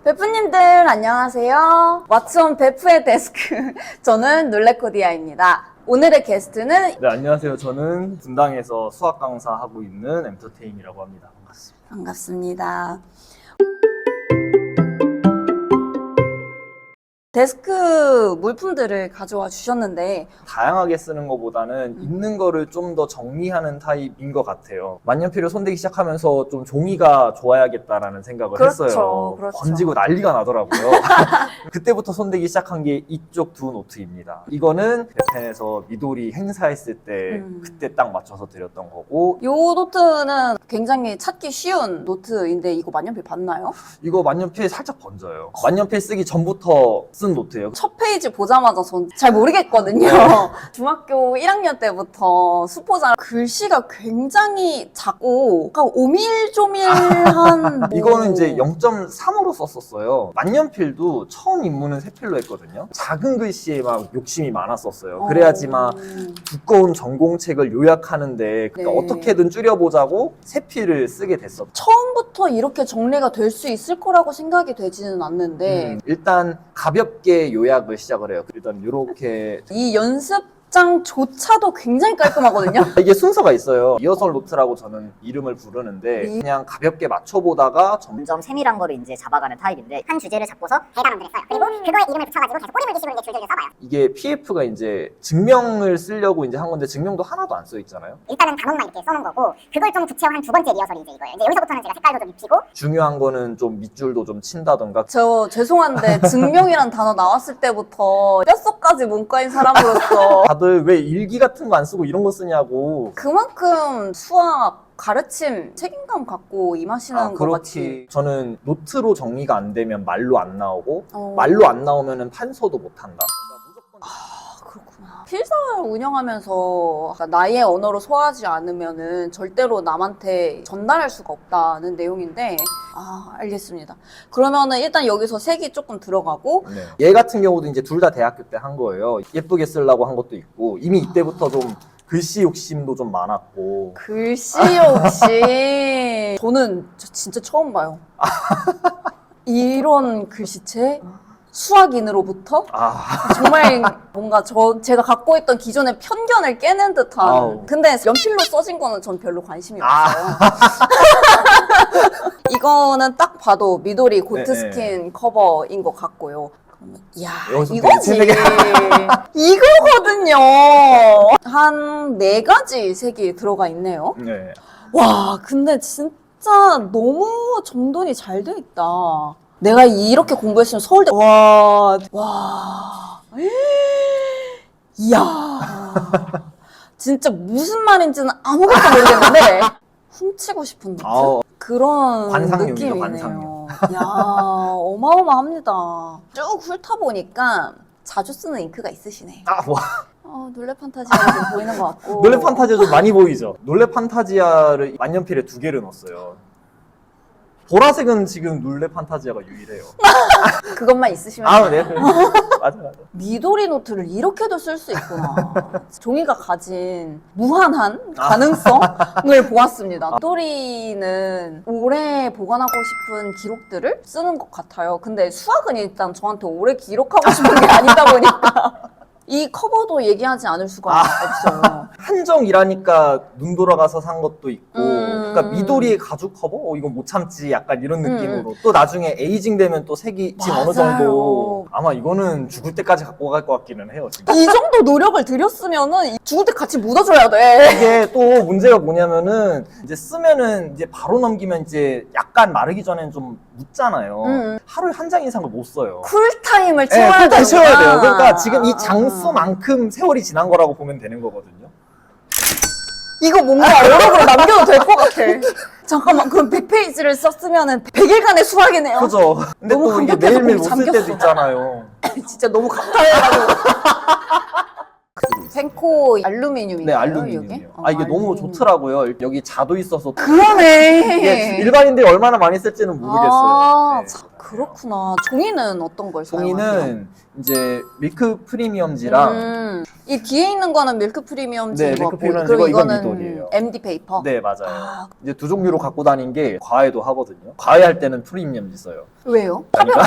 베프님들 안녕하세요. 왓츠온 베프의 데스크 저는 놀래코디아입니다. 오늘의 게스트는 네, 안녕하세요. 저는 분당에서 수학 강사 하고 있는 엔터테인이라고 합니다. 반갑습니다. 반갑습니다. 데스크 물품들을 가져와 주셨는데 다양하게 쓰는 것보다는 있는 거를 좀 더 정리하는 타입인 것 같아요. 만년필을 손대기 시작하면서 좀 종이가 좋아야겠다라는 생각을 그렇죠, 했어요. 그렇죠. 번지고 난리가 나더라고요. 그때부터 손대기 시작한 게 이쪽 두 노트입니다. 이거는 베펜에서 미도리 행사했을 때 그때 딱 맞춰서 드렸던 거고, 이 노트는 굉장히 찾기 쉬운 노트인데 이거 만년필 봤나요? 이거 만년필 살짝 번져요. 만년필 쓰기 전부터 쓴 노트예요. 첫 페이지 보자마자 전 잘 모르겠거든요. 중학교 1학년 때부터 수포자 글씨가 굉장히 작고 약간 오밀조밀한 뭐... 이거는 이제 0.3으로 썼었어요. 만년필도 처음 입문은 세필로 했거든요. 작은 글씨에 막 욕심이 많았었어요. 그래야지 막 두꺼운 전공책을 요약하는데 그러니까 네. 어떻게든 줄여보자고 세필을 쓰게 됐었죠. 처음부터 이렇게 정리가 될 수 있을 거라고 생각이 되지는 않는데 일단 가볍게 요약을 시작을 해요. 일단 이렇게 이 연습장조차도 굉장히 깔끔하거든요. 이게 순서가 있어요. 리허설 노트라고 저는 이름을 부르는데 그냥 가볍게 맞춰보다가 점점 세밀한 거를 이제 잡아가는 타입인데 한 주제를 잡고서 대단원들을 써요. 그리고 그거에 이름을 붙여가지고 계속 꼬리물기식으로 이제 줄줄줄 써봐요. 이게 PF가 이제 증명을 쓰려고 이제 한 건데 증명도 하나도 안 써 있잖아요. 일단은 단원만 이렇게 써놓은 거고 그걸 좀 구체화한 두 번째 리허설이 이제 이거예요. 이제 여기서부터는 제가 색깔도 좀 입히고 중요한 거는 좀 밑줄도 좀 친다던가. 저 죄송한데 증명이란 단어 나왔을 때부터 뼛속까지 문과인 사람으로서 다들 왜 일기 같은 거 안 쓰고 이런 거 쓰냐고. 그만큼 수학 가르침 책임감 갖고 임하시는 것 같이. 저는 노트로 정리가 안 되면 말로 안 나오고 어. 말로 안 나오면은 판서도 못 한다. 그렇구나. 필사를 운영하면서 나의 언어로 소화하지 않으면은 절대로 남한테 전달할 수가 없다는 내용인데, 알겠습니다. 그러면은 일단 여기서 색이 조금 들어가고, 얘 같은 경우도 이제 둘 다 대학교 때 한 거예요. 예쁘게 쓰려고 한 것도 있고 이미 이때부터 좀 글씨 욕심도 좀 많았고. 글씨 욕심. 저는 진짜 처음 봐요. 이런 글씨체? 수학인으로부터 정말 뭔가 제가 갖고 있던 기존의 편견을 깨는 듯한. 아우. 근데 연필로 써진 거는 전 별로 관심이 없어요. 이거는 딱 봐도 미도리 고트스킨 커버인 것 같고요. 그러면 이야, 이거지. 이거거든요. 한 4가지 색이 들어가 있네요. 네. 와, 근데 진짜 너무 정돈이 잘 돼 있다. 내가 이렇게 공부했으면 서울대 와 이야 진짜 무슨 말인지는 아무것도 모르겠는데 훔치고 싶은 느낌? 그런 관상용이죠, 느낌이네요. 관상용. 이야 어마어마합니다. 쭉 훑다 보니까 자주 쓰는 잉크가 있으시네. 놀래 판타지아가 좀 보이는 것 같고. 놀래 판타지아 좀 많이 보이죠? 놀래 판타지아를 만년필에 2개를 넣었어요. 보라색은 지금 놀래 판타지아가 유일해요. 그것만 있으시면 네. 맞아. 미도리 노트를 이렇게도 쓸 수 있구나. 종이가 가진 무한한 가능성을 보았습니다. 미도리는 오래 보관하고 싶은 기록들을 쓰는 것 같아요. 근데 수학은 일단 저한테 오래 기록하고 싶은 게 아니다 보니까 이 커버도 얘기하지 않을 수가 없어요. 한정이라니까 눈 돌아가서 산 것도 있고, 그러니까 미도리의 가죽 커버? 이건 못 참지 약간 이런 느낌으로. 또 나중에 에이징 되면 또 색이 지금 어느 정도, 아마 이거는 죽을 때까지 갖고 갈 것 같기는 해요. 지금. 이 정도 노력을 들였으면은 죽을 때 같이 묻어줘야 돼. 이게 또 문제가 뭐냐면은 이제 쓰면은 이제 바로 넘기면 이제 약간 마르기 전에는 좀 묻잖아요. 하루에 한 장 이상을 못 써요. 쿨타임을 채워야 쿨타임 되는구나. 채워야 돼요. 그러니까 지금 이 장수만큼 세월이 지난 거라고 보면 되는 거거든요. 이거 뭔가 어록으로 남겨도 될 것 같아. 잠깐만, 그럼 100페이지를 썼으면은 100일간의 수학이네요. 그죠? 근데 너무 또 이게 감격해서 매일매일 못 거기 쓸 때도 잠겼어. 있잖아요. 진짜 너무 감사해가지고. 생코 알루미늄인가요? 네, 알루미늄이요. 이게? 이게 너무 알루미늄. 좋더라고요. 여기 자도 있어서. 그러네. 이게 일반인들이 얼마나 많이 쓸지는 모르겠어요. 네. 그렇구나. 종이는 어떤 걸 사용하세요? 종이는 이제 밀크 프리미엄지랑 이 뒤에 있는 거는 밀크 프리미엄지. 네, 밀크 프리미엄지고 이건 미도리예요. MD 페이퍼? 네, 맞아요. 아, 이제 두 종류로 갖고 다닌 게 과외도 하거든요. 과외할 때는 프리미엄 써요. 왜요? 아닌가?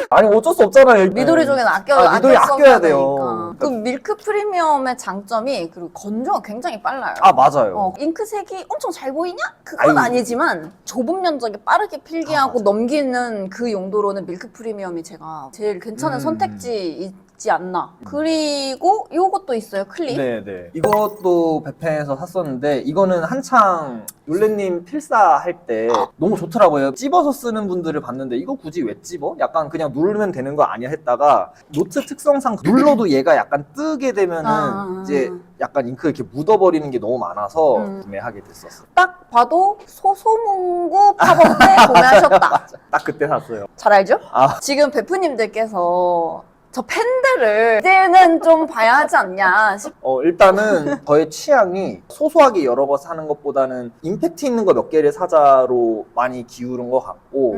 아니 어쩔 수 없잖아요. 미도리 쪽에는 미도리 아껴야 돼요. 되니까. 그 밀크 프리미엄의 장점이 그리고 건조가 굉장히 빨라요. 아 맞아요. 잉크색이 엄청 잘 보이냐? 그건 아유. 아니지만 좁은 면적에 빠르게 필기하고 맞아요. 넘기는 그 용도로는 밀크 프리미엄이 제가 제일 괜찮은 선택지이지 않나. 그리고 요것도 있어요, 클립. 네네. 이것도 베펜에서 샀었는데 이거는 한창 율레님 필사할 때 너무 좋더라고요. 찝어서 쓰는 분들을 봤는데 이거 굳이 왜 찝어? 약간 그냥 누르면 되는 거 아니야 했다가 노트 특성상 눌러도 얘가 약간 뜨게 되면은 이제 약간 잉크 이렇게 묻어버리는 게 너무 많아서 구매하게 됐었어요. 딱 봐도 소소문구 팝업 때 구매하셨다. 딱 그때 샀어요. 잘 알죠? 아. 지금 베프님들께서 저 팬들을 이제는 좀 봐야 하지 않냐 싶. 일단은 저의 취향이 소소하게 여러 번 사는 것보다는 임팩트 있는 거 몇 개를 사자로 많이 기울은 것 같고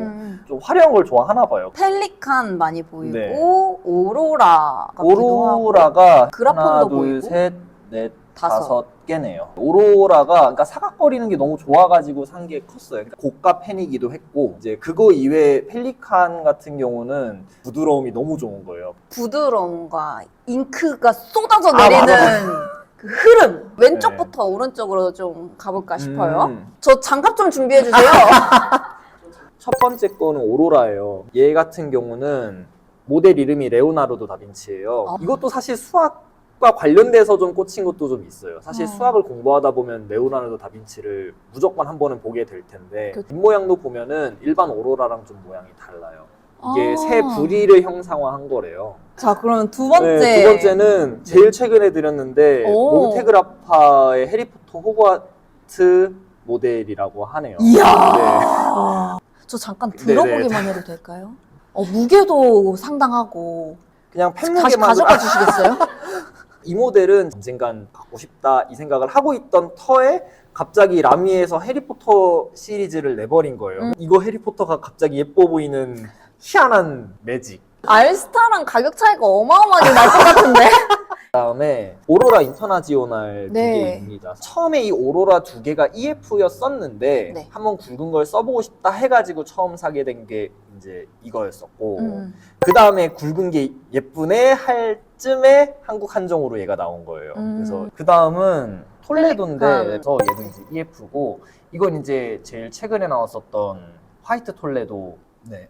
좀 화려한 걸 좋아하나 봐요. 펠리칸 많이 보이고 네. 오로라 오로라가 그라폰도 하나, 둘, 보이고. 셋, 넷, 다섯. 5개네요. 오로라가 그러니까 사각거리는 게 너무 좋아가지고 산 게 컸어요. 그러니까 고가 펜이기도 했고 이제 그거 이외에 펠리칸 같은 경우는 부드러움이 너무 좋은 거예요. 부드러움과 잉크가 쏟아져 내리는 그 흐름 왼쪽부터 오른쪽으로 좀 가볼까 싶어요. 저 장갑 좀 준비해 주세요. 첫 번째 거는 오로라예요. 얘 같은 경우는 모델 이름이 레오나르도 다빈치예요. 이것도 사실 수학과 관련돼서 좀 꽂힌 것도 좀 있어요. 사실 수학을 공부하다 보면 레오나르도 다빈치를 무조건 한 번은 보게 될 텐데 뒷모양도 보면은 일반 오로라랑 좀 모양이 달라요. 이게 새 부리를 형상화한 거래요. 자, 그러면 두 번째. 네, 두 번째는 제일 최근에 드렸는데 오. 몬테그라파의 해리포터 호그와트 모델이라고 하네요. 이야. 네. 저 잠깐 들어보기만 해도 될까요? 무게도 상당하고. 그냥 다시 펜무게만 가져가 주시겠어요? 이 모델은 언젠간 갖고 싶다 이 생각을 하고 있던 터에 갑자기 라미에서 해리포터 시리즈를 내버린 거예요. 이거 해리포터가 갑자기 예뻐 보이는 희한한 매직. 알스타랑 가격 차이가 어마어마하게 날 것 같은데? 그다음에 오로라 인터나지오날 네. 두 개입니다. 처음에 이 오로라 두 개가 EF였었는데 네. 한번 굵은 걸 써보고 싶다 해가지고 처음 사게 된 게 이제 이거였었고 그 다음에 굵은 게 예쁘네 할 쯤에 한국 한정으로 얘가 나온 거예요. 그래서 그 다음은 톨레도인데 그래서 얘도 이제 EF고 이건 이제 제일 최근에 나왔었던 화이트 톨레도. 네.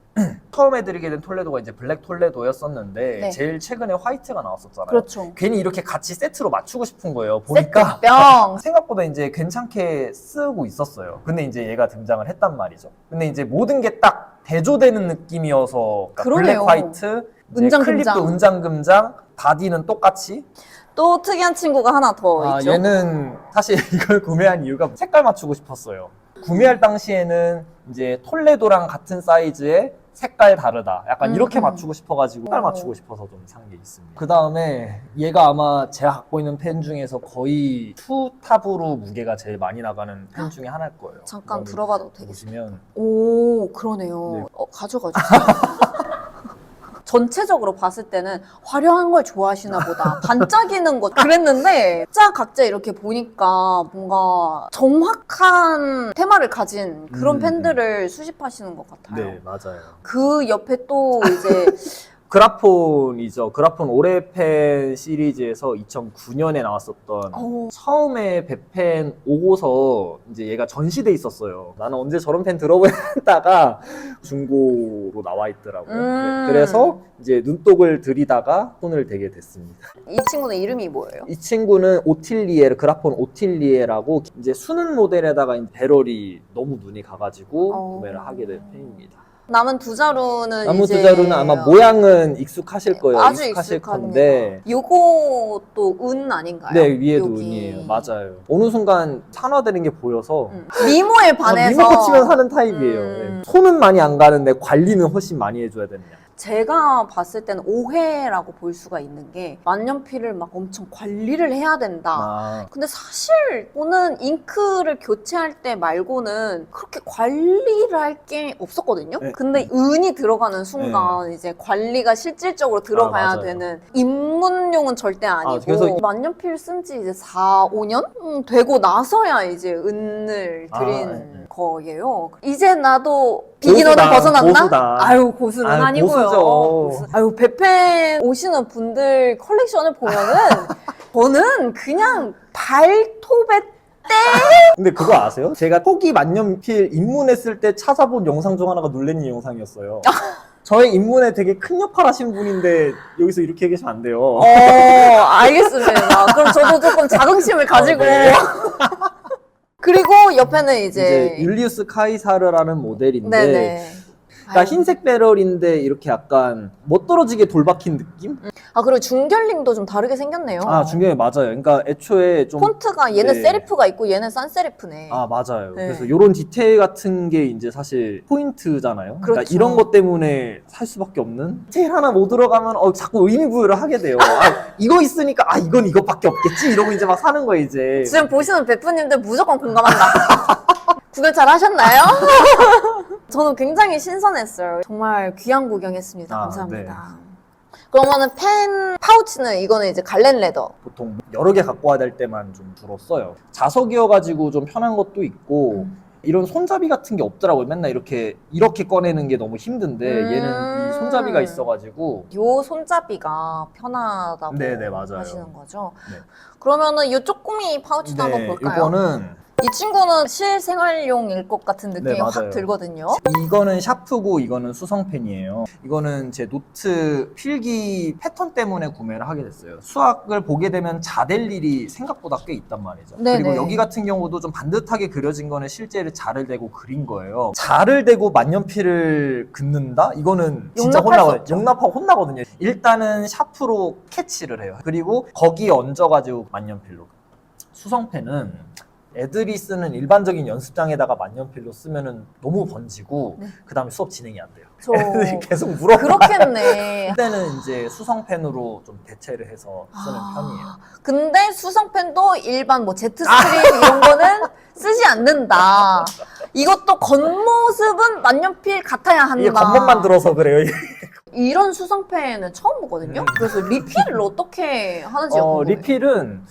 처음에 드리게 된 톨레도가 이제 블랙 톨레도였었는데 네. 제일 최근에 화이트가 나왔었잖아요. 그렇죠. 괜히 이렇게 같이 세트로 맞추고 싶은 거예요. 보니까 뿅! 생각보다 이제 괜찮게 쓰고 있었어요. 근데 이제 얘가 등장을 했단 말이죠. 근데 이제 모든 게 딱 대조되는 느낌이어서 그러니까 그러네요. 블랙 화이트, 이제 은장, 클립도 금장. 은장금장, 바디는 똑같이. 또 특이한 친구가 하나 더 있죠. 얘는 사실 이걸 구매한 이유가 색깔 맞추고 싶었어요. 구매할 당시에는 이제 톨레도랑 같은 사이즈에 색깔 다르다. 약간 이렇게 맞추고 싶어가지고 색깔 맞추고 싶어서 좀 산 게 있습니다. 그 다음에 얘가 아마 제가 갖고 있는 펜 중에서 거의 투탑으로 무게가 제일 많이 나가는 펜 중에 하나일 거예요. 잠깐 이거는 들어봐도 되겠어요? 보시면 오, 그러네요. 네. 가져가 주세요. 전체적으로 봤을 때는 화려한 걸 좋아하시나 보다. 반짝이는 것 그랬는데 각자 이렇게 보니까 뭔가 정확한 테마를 가진 그런 펜들을 수집하시는 것 같아요. 네, 맞아요. 그 옆에 또 이제 그라폰이죠. 그라폰 올해펜 시리즈에서 2009년에 나왔었던 처음에 베펜 5호서 이제 얘가 전시돼 있었어요. 나는 언제 저런 펜 들어보야 했다가 중고로 나와 있더라고요. 네, 그래서 이제 눈독을 들이다가 손을 대게 됐습니다. 이 친구는 이름이 뭐예요? 이 친구는 오틸리에, 그라폰 오틸리에라고 이제 수능 모델에다가 이제 배럴이 너무 눈이 가가지고 구매를 하게 된 펜입니다. 남은 두 자루는 나무 이제 두 자루는 아마 모양은 익숙하실 거예요. 아주 익숙하실 익숙합니다. 건데. 요것도 은 아닌가요? 네, 위에도 여기. 은이에요. 맞아요. 어느 순간 산화되는 게 보여서 미모에 반해서 미모 치면 사는 타입이에요. 네. 손은 많이 안 가는데 관리는 훨씬 많이 해줘야 되는 양. 제가 봤을 때는 오해라고 볼 수가 있는 게 만년필을 막 엄청 관리를 해야 된다. 아, 근데 사실 저는 잉크를 교체할 때 말고는 그렇게 관리를 할 게 없었거든요. 네. 근데 은이 들어가는 순간 이제 관리가 실질적으로 들어가야 맞아요. 되는 입문용은 절대 아니고 그래서 만년필 쓴 지 이제 4, 5년 되고 나서야 이제 은을 들인 네. 거예요. 이제 나도 비기너는 고수다, 벗어났나? 고수다. 아유 고수는 아유, 아니고요. 고수죠. 아유 베펜 오시는 분들 컬렉션을 보면은 저는 그냥 발톱에 근데 그거 아세요? 제가 초기 만년필 입문했을 때 찾아본 영상 중 하나가 놀랬니 영상이었어요. 저의 입문에 되게 큰 역할 하신 분인데 여기서 이렇게 얘기하시면 안 돼요. 알겠습니다. 그럼 저도 조금 자긍심을 가지고. 네. 그리고 옆에는 이제 이제. 율리우스 카이사르라는 모델인데 네네. 그러니까 아유. 흰색 배럴인데 이렇게 약간 멋들어지게 돌박힌 느낌? 아, 그리고 중결링도 좀 다르게 생겼네요. 아, 중요해 맞아요. 그러니까 애초에 좀 폰트가 얘는 네. 세리프가 있고 얘는 산세리프네. 아, 맞아요. 네. 그래서 이런 디테일 같은 게 이제 사실 포인트잖아요. 그러니까 그렇죠. 이런 것 때문에 살 수밖에 없는? 디테일 하나 못 들어가면 자꾸 의미 부여를 하게 돼요. 이거 있으니까 이건 이것밖에 없겠지? 이러고 이제 막 사는 거예요, 이제. 지금 보시는 베프님들 무조건 공감한다. 구경 잘 하셨나요? 저는 굉장히 신선했어요. 정말 귀한 구경했습니다. 아, 감사합니다. 그러면은 펜 파우치는 이거는 이제 갈렌 레더. 보통 여러 개 갖고 와야 될 때만 좀 주로 써요. 자석이어가지고 좀 편한 것도 있고 이런 손잡이 같은 게 없더라고요. 맨날 이렇게 꺼내는 게 너무 힘든데 얘는 이 손잡이가 있어가지고 요 손잡이가 편하다고 네네, 맞아요. 하시는 거죠. 네. 그러면은 요 쪼꼬미 파우치도 한번 볼까요? 이거는 이 친구는 실생활용일 것 같은 느낌이 네, 확 맞아요. 들거든요. 이거는 샤프고 이거는 수성펜이에요. 이거는 제 노트 필기 패턴 때문에 구매를 하게 됐어요. 수학을 보게 되면 자될 일이 생각보다 꽤 있단 말이죠. 네네. 그리고 여기 같은 경우도 좀 반듯하게 그려진 거는 실제로 자를 대고 그린 거예요. 자를 대고 만년필을 긋는다? 이거는 진짜 용납할 수 혼나거든요. 없죠. 용납하고 혼나거든요. 일단은 샤프로 캐치를 해요. 그리고 거기에 얹어가지고 만년필로. 수성펜은 애들이 쓰는 일반적인 연습장에다가 만년필로 쓰면은 너무 번지고 네. 그 다음에 수업 진행이 안 돼요. 저 애들이 계속 물어봐요. 그렇겠네. 그때는 이제 수성펜으로 좀 대체를 해서 쓰는 편이에요. 근데 수성펜도 일반 뭐 제트스트림 이런 거는 쓰지 않는다. 이것도 겉모습은 만년필 같아야 한다. 이게 겉멋만 들어서 그래요. 이런 수성펜은 처음 보거든요. 그래서 리필을 어떻게 하는지 궁금해요. 리필은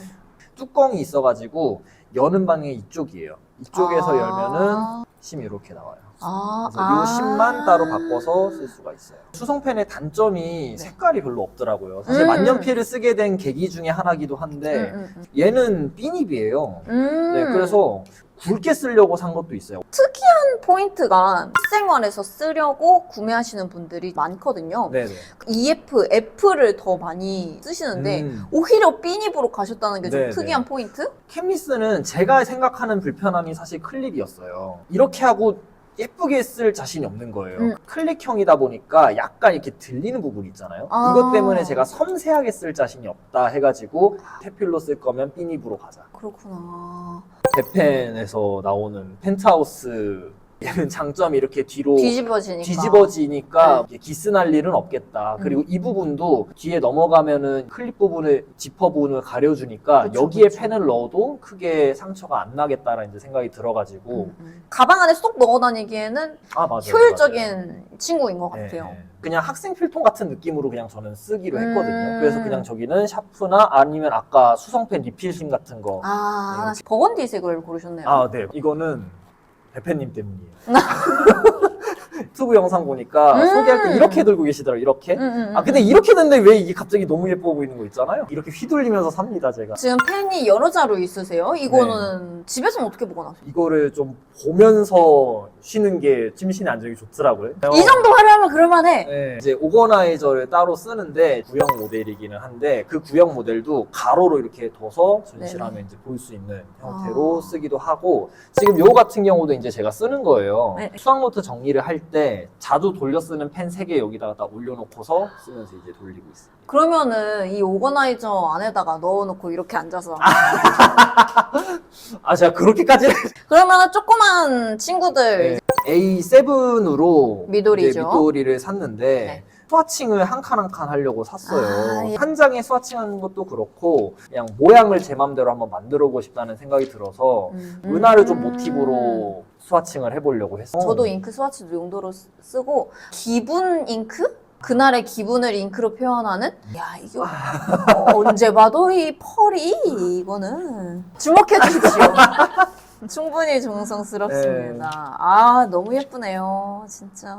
뚜껑이 있어가지고 여는 방향이 이쪽이에요. 이쪽에서 열면은 심 이렇게 나와요. 그래서 이 심만 따로 바꿔서 쓸 수가 있어요. 수성펜의 단점이 색깔이 별로 없더라고요. 사실 만년필을 쓰게 된 계기 중에 하나기도 한데 얘는 삔입이에요. 네, 그래서 굵게 쓰려고 산 것도 있어요. 특이한 포인트가 실생활에서 쓰려고 구매하시는 분들이 많거든요. 네네. EF, F를 더 많이 쓰시는데 오히려 삔입으로 가셨다는 게 좀 네네. 특이한 포인트? 캠리스는 제가 생각하는 불편함이 사실 클립이었어요. 이렇게 하고 예쁘게 쓸 자신이 없는 거예요. 클릭형이다 보니까 약간 이렇게 들리는 부분이 있잖아요. 아. 이것 때문에 제가 섬세하게 쓸 자신이 없다 해가지고 테필로 쓸 거면 삔입으로 가자. 그렇구나. 베펜에서 나오는 펜트하우스 얘는 장점이 이렇게 뒤로 뒤집어지니까. 이게 기스 날 일은 없겠다. 그리고 이 부분도 뒤에 넘어가면은 클립 부분을 지퍼 부분을 가려주니까 그쵸, 여기에 그쵸. 펜을 넣어도 크게 상처가 안 나겠다라는 이제 생각이 들어가지고 가방 안에 쏙 넣어 다니기에는 맞아요, 효율적인 맞아요. 친구인 것 네, 같아요. 네. 그냥 학생 필통 같은 느낌으로 그냥 저는 쓰기로 했거든요. 그래서 그냥 음. 저기는 샤프나 아니면 아까 수성펜 리필심 같은 거. 아, 버건디색을 고르셨네요. 네. 이거는 대표님 때문이에요. 유튜브 영상 보니까 소개할 때 이렇게 들고 계시더라고요. 이렇게. 근데 이렇게 됐는데 왜 이게 갑자기 너무 예뻐 보이는 거 있잖아요. 이렇게 휘둘리면서 삽니다, 제가. 지금 펜이 여러 자루 있으세요? 이거는 집에서는 어떻게 보관하세요? 이거를 좀 보면서 쉬는 게 심신의 안정이 좋더라고요. 이 정도 화려하면 그럴만해. 네, 이제 오거나이저를 따로 쓰는데 구형 모델이기는 한데 그 구형 모델도 가로로 이렇게 둬서 전시하면 이제 볼 수 있는 형태로 쓰기도 하고 지금 요 같은 경우도 이제 제가 쓰는 거예요. 네. 수학노트 정리를 할 때 자주 돌려 쓰는 펜 3개 여기다가 딱 올려놓고서 쓰면서 이제 돌리고 있습니다. 그러면은 이 오거나이저 안에다가 넣어놓고 이렇게 앉아서 제가 그렇게까지 그러면은 조그만 친구들 A7으로 미도리죠. 미도리를 샀는데 스와칭을 한 칸 한 칸 하려고 샀어요. 아, 예. 한 장에 스와칭하는 것도 그렇고 그냥 모양을 제 맘대로 한번 만들어보고 싶다는 생각이 들어서 은하를 좀 모티브로 스와칭을 해보려고 했어요. 저도 잉크 스와치도 용도로 쓰고 기분 잉크? 그날의 기분을 잉크로 표현하는? 야 이거 언제 봐도 이 펄이 이거는 주목해 주십시오. 충분히 정성스럽습니다. 네. 아 너무 예쁘네요 진짜.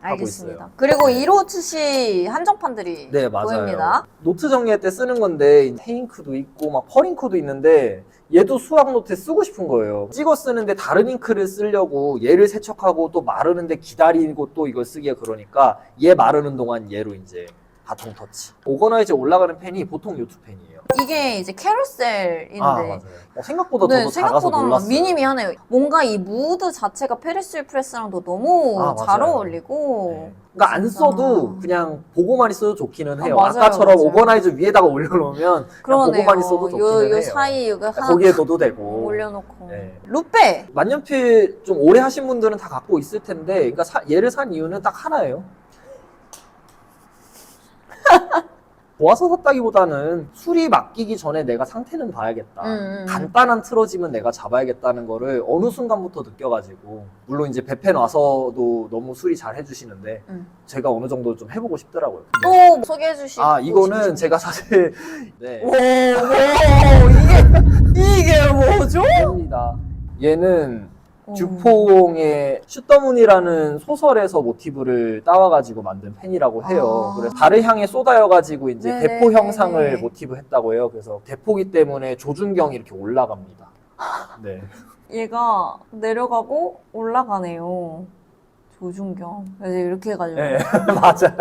알겠습니다. 있어요. 그리고 1호 출시 한정판들이 네, 맞아요. 보입니다. 노트 정리할 때 쓰는 건데 헤잉크도 있고 막 펄잉크도 있는데 얘도 수학 노트에 쓰고 싶은 거예요. 찍어 쓰는데 다른 잉크를 쓰려고 얘를 세척하고 또 마르는데 기다리고 또 이걸 쓰기가 그러니까 얘 마르는 동안 얘로 이제 바통 터치. 오거나이즈에 올라가는 펜이 보통 요트 펜이에요. 이게 이제 캐러셀인데 맞아요. 생각보다 네, 저도 작아서 생각보다 놀랐어요. 미니미하네요. 뭔가 이 무드 자체가 페리스 프레스랑도 너무 잘 맞아요. 어울리고. 네. 그러니까 안 진짜. 써도 그냥 보고만 있어도 좋기는 해요. 맞아요, 아까처럼 맞아요. 오거나이즈 위에다가 올려놓으면 그냥 그러네요. 보고만 있어도 좋기는 요 해요. 사이 여기 하나 거기에 둬도 되고. 올려놓고. 네. 루페! 만년필 좀 오래 하신 분들은 다 갖고 있을 텐데, 그러니까 얘를 산 이유는 딱 하나예요. 모아서 샀다기보다는 술이 맡기기 전에 내가 상태는 봐야겠다. 간단한 틀어짐은 내가 잡아야겠다는 거를 어느 순간부터 느껴가지고, 물론 이제 배펜 와서도 너무 수리 잘 해주시는데 제가 어느 정도 좀 해보고 싶더라고요. 또 소개해 주시고. 이거는 제가 사실 네. 이게 뭐죠? 입니다. 얘는 듀퐁의 슈터문이라는 소설에서 모티브를 따와가지고 만든 펜이라고 해요. 그래서 달을 향해 쏟아여가지고 이제 네네네네. 대포 형상을 모티브 했다고 해요. 그래서 대포기 때문에 조준경이 이렇게 올라갑니다. 네. 얘가 내려가고 올라가네요. 조준경. 그래서 이렇게 해가지고. 네, 맞아요.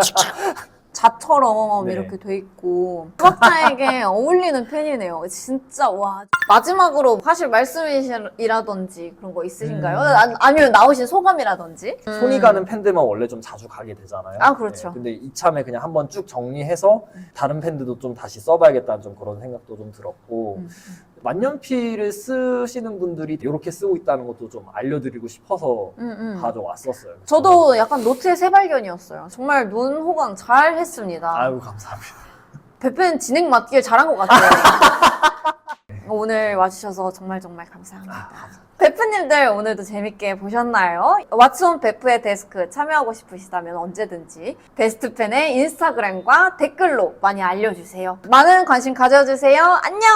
자처럼 네. 이렇게 돼 있고 수학자에게 어울리는 펜이네요. 진짜 와. 마지막으로 하실 말씀이라든지 그런 거 있으신가요? 아니면 나오신 소감이라든지? 손이 가는 펜들만 원래 좀 자주 가게 되잖아요. 아, 그렇죠. 근데 이참에 그냥 한번 쭉 정리해서 다른 펜들도 좀 다시 써봐야겠다는 좀 그런 생각도 좀 들었고 만년필을 쓰시는 분들이 이렇게 쓰고 있다는 것도 좀 알려드리고 싶어서 가져왔었어요. 저도 약간 노트의 새발견이었어요. 정말 눈 호강 잘 했습니다. 아유 감사합니다. 베프는 진행 맡길 잘한 것 같아요. 오늘 와주셔서 정말 감사합니다. 베프님들 오늘도 재밌게 보셨나요? 왓츠온 베프의 데스크 참여하고 싶으시다면 언제든지 베스트펜의 인스타그램과 댓글로 많이 알려주세요. 많은 관심 가져주세요. 안녕!